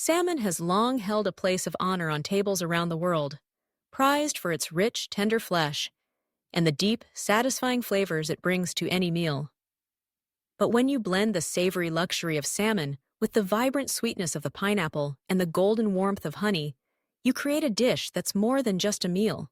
Salmon has long held a place of honor on tables around the world, prized for its rich, tender flesh and the deep, satisfying flavors it brings to any meal. But when you blend the savory luxury of salmon with the vibrant sweetness of the pineapple and the golden warmth of honey, you create a dish that's more than just a meal.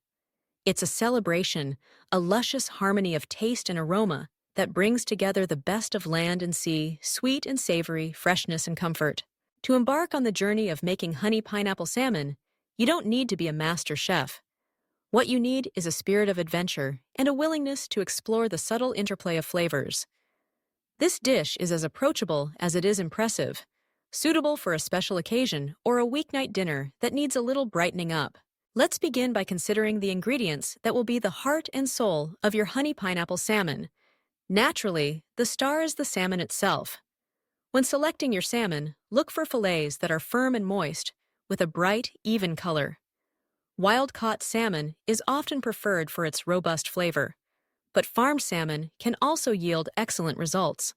It's a celebration, a luscious harmony of taste and aroma that brings together the best of land and sea, sweet and savory, freshness and comfort. To embark on the journey of making honey pineapple salmon, you don't need to be a master chef. What you need is a spirit of adventure and a willingness to explore the subtle interplay of flavors. This dish is as approachable as it is impressive, suitable for a special occasion or a weeknight dinner that needs a little brightening up. Let's begin by considering the ingredients that will be the heart and soul of your honey pineapple salmon. Naturally, the star is the salmon itself. When selecting your salmon, look for fillets that are firm and moist, with a bright, even color. Wild-caught salmon is often preferred for its robust flavor, but farmed salmon can also yield excellent results.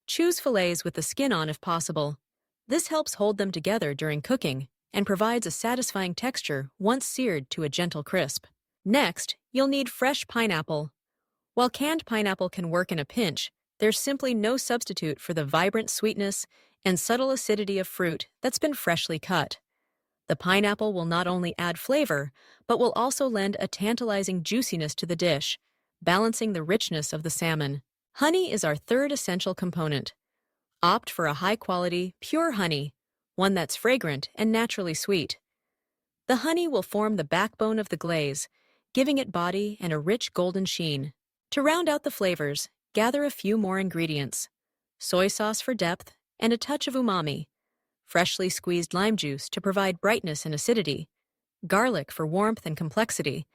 Choose fillets with the skin on if possible. This helps hold them together during cooking and provides a satisfying texture once seared to a gentle crisp. Next, you'll need fresh pineapple. While canned pineapple can work in a pinch, there's simply no substitute for the vibrant sweetness and subtle acidity of fruit that's been freshly cut. The pineapple will not only add flavor, but will also lend a tantalizing juiciness to the dish, balancing the richness of the salmon. Honey is our third essential component. Opt for a high-quality, pure honey, one that's fragrant and naturally sweet. The honey will form the backbone of the glaze, giving it body and a rich golden sheen. To round out the flavors, gather a few more ingredients: soy sauce for depth and a touch of umami, freshly squeezed lime juice to provide brightness and acidity, garlic for warmth and complexity,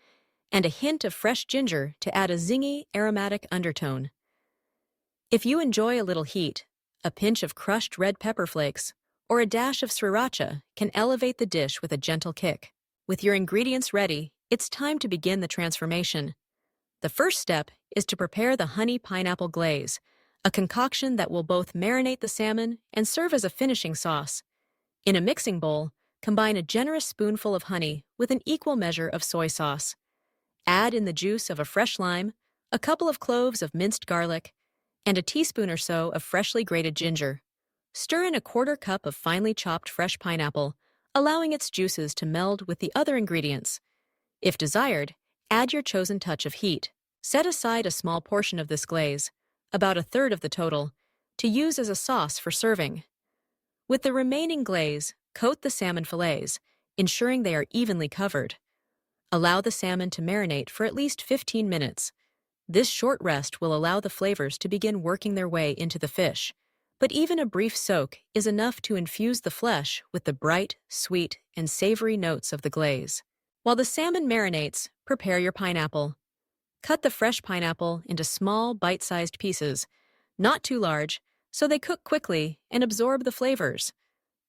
and a hint of fresh ginger to add a zingy, aromatic undertone. If you enjoy a little heat, a pinch of crushed red pepper flakes or a dash of sriracha can elevate the dish with a gentle kick. With your ingredients ready, it's time to begin the transformation. The first step is to prepare the honey pineapple glaze, a concoction that will both marinate the salmon and serve as a finishing sauce. In a mixing bowl, combine a generous spoonful of honey with an equal measure of soy sauce. Add in the juice of a fresh lime, a couple of cloves of minced garlic, and a teaspoon or so of freshly grated ginger. Stir in a quarter cup of finely chopped fresh pineapple, allowing its juices to meld with the other ingredients. If desired, add your chosen touch of heat. Set aside a small portion of this glaze, about a third of the total, to use as a sauce for serving. With the remaining glaze, coat the salmon fillets, ensuring they are evenly covered. Allow the salmon to marinate for at least 15 minutes. This short rest will allow the flavors to begin working their way into the fish, but even a brief soak is enough to infuse the flesh with the bright, sweet, and savory notes of the glaze. While the salmon marinates, prepare your pineapple. Cut the fresh pineapple into small, bite-sized pieces, not too large, so they cook quickly and absorb the flavors,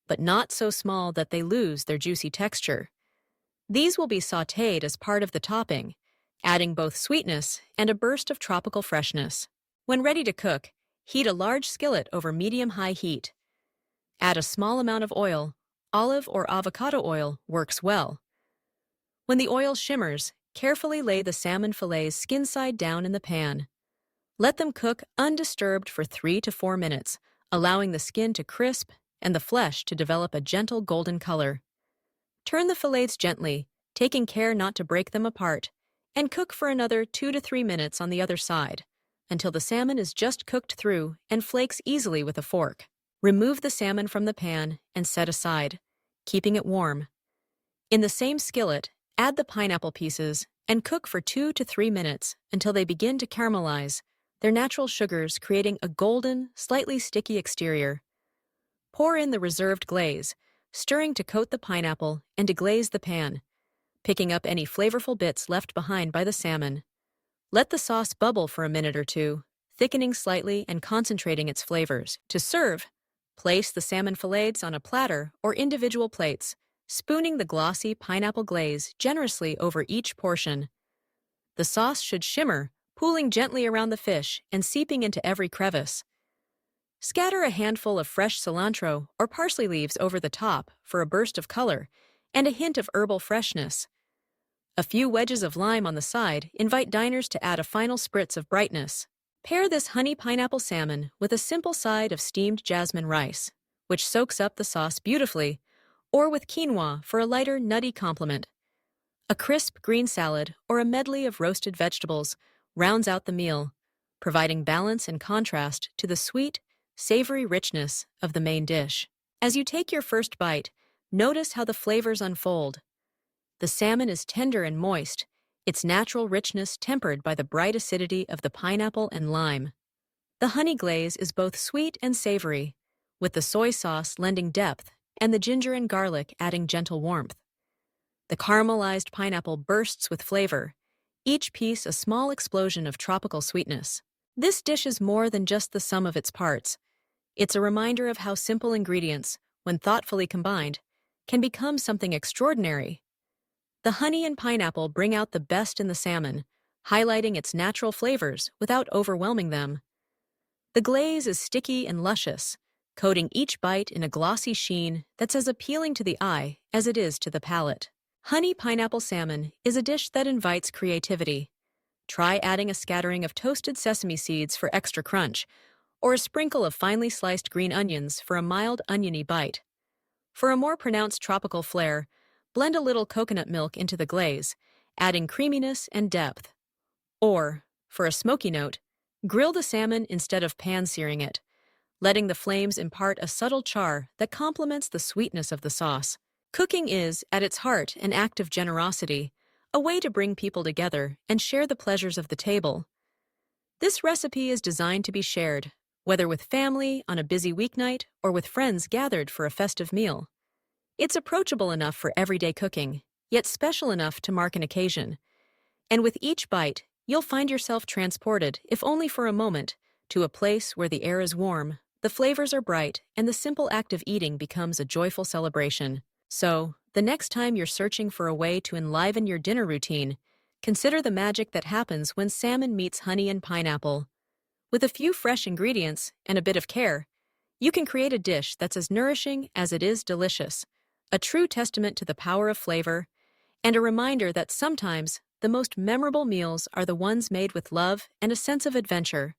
but not so small that they lose their juicy texture. These will be sautéed as part of the topping, adding both sweetness and a burst of tropical freshness. When ready to cook, heat a large skillet over medium-high heat. Add a small amount of oil. Olive or avocado oil works well. When the oil shimmers, carefully lay the salmon fillets skin side down in the pan. Let them cook undisturbed for 3 to 4 minutes, allowing the skin to crisp and the flesh to develop a gentle golden color. Turn the fillets gently, taking care not to break them apart, and cook for another 2 to 3 minutes on the other side, until the salmon is just cooked through and flakes easily with a fork. Remove the salmon from the pan and set aside, keeping it warm. In the same skillet, add the pineapple pieces and cook for 2 to 3 minutes until they begin to caramelize, their natural sugars creating a golden, slightly sticky exterior. Pour in the reserved glaze, stirring to coat the pineapple and deglaze the pan, picking up any flavorful bits left behind by the salmon. Let the sauce bubble for a minute or two, thickening slightly and concentrating its flavors. To serve, place the salmon fillets on a platter or individual plates, spooning the glossy pineapple glaze generously over each portion. The sauce should shimmer, pooling gently around the fish and seeping into every crevice. Scatter a handful of fresh cilantro or parsley leaves over the top for a burst of color and a hint of herbal freshness. A few wedges of lime on the side invite diners to add a final spritz of brightness. Pair this honey pineapple salmon with a simple side of steamed jasmine rice, which soaks up the sauce beautifully, or with quinoa for a lighter, nutty complement. A crisp green salad or a medley of roasted vegetables rounds out the meal, providing balance and contrast to the sweet, savory richness of the main dish. As you take your first bite, notice how the flavors unfold. The salmon is tender and moist, its natural richness tempered by the bright acidity of the pineapple and lime. The honey glaze is both sweet and savory, with the soy sauce lending depth and the ginger and garlic adding gentle warmth. The caramelized pineapple bursts with flavor, each piece a small explosion of tropical sweetness. This dish is more than just the sum of its parts. It's a reminder of how simple ingredients, when thoughtfully combined, can become something extraordinary. The honey and pineapple bring out the best in the salmon, highlighting its natural flavors without overwhelming them. The glaze is sticky and luscious, coating each bite in a glossy sheen that's as appealing to the eye as it is to the palate. Honey pineapple salmon is a dish that invites creativity. Try adding a scattering of toasted sesame seeds for extra crunch, or a sprinkle of finely sliced green onions for a mild oniony bite. For a more pronounced tropical flair, blend a little coconut milk into the glaze, adding creaminess and depth. Or, for a smoky note, grill the salmon instead of pan-searing it, letting the flames impart a subtle char that complements the sweetness of the sauce. Cooking is, at its heart, an act of generosity, a way to bring people together and share the pleasures of the table. This recipe is designed to be shared, whether with family on a busy weeknight or with friends gathered for a festive meal. It's approachable enough for everyday cooking, yet special enough to mark an occasion. And with each bite, you'll find yourself transported, if only for a moment, to a place where the air is warm, the flavors are bright, and the simple act of eating becomes a joyful celebration. So, the next time you're searching for a way to enliven your dinner routine, consider the magic that happens when salmon meets honey and pineapple. With a few fresh ingredients and a bit of care, you can create a dish that's as nourishing as it is delicious, a true testament to the power of flavor, and a reminder that sometimes the most memorable meals are the ones made with love and a sense of adventure.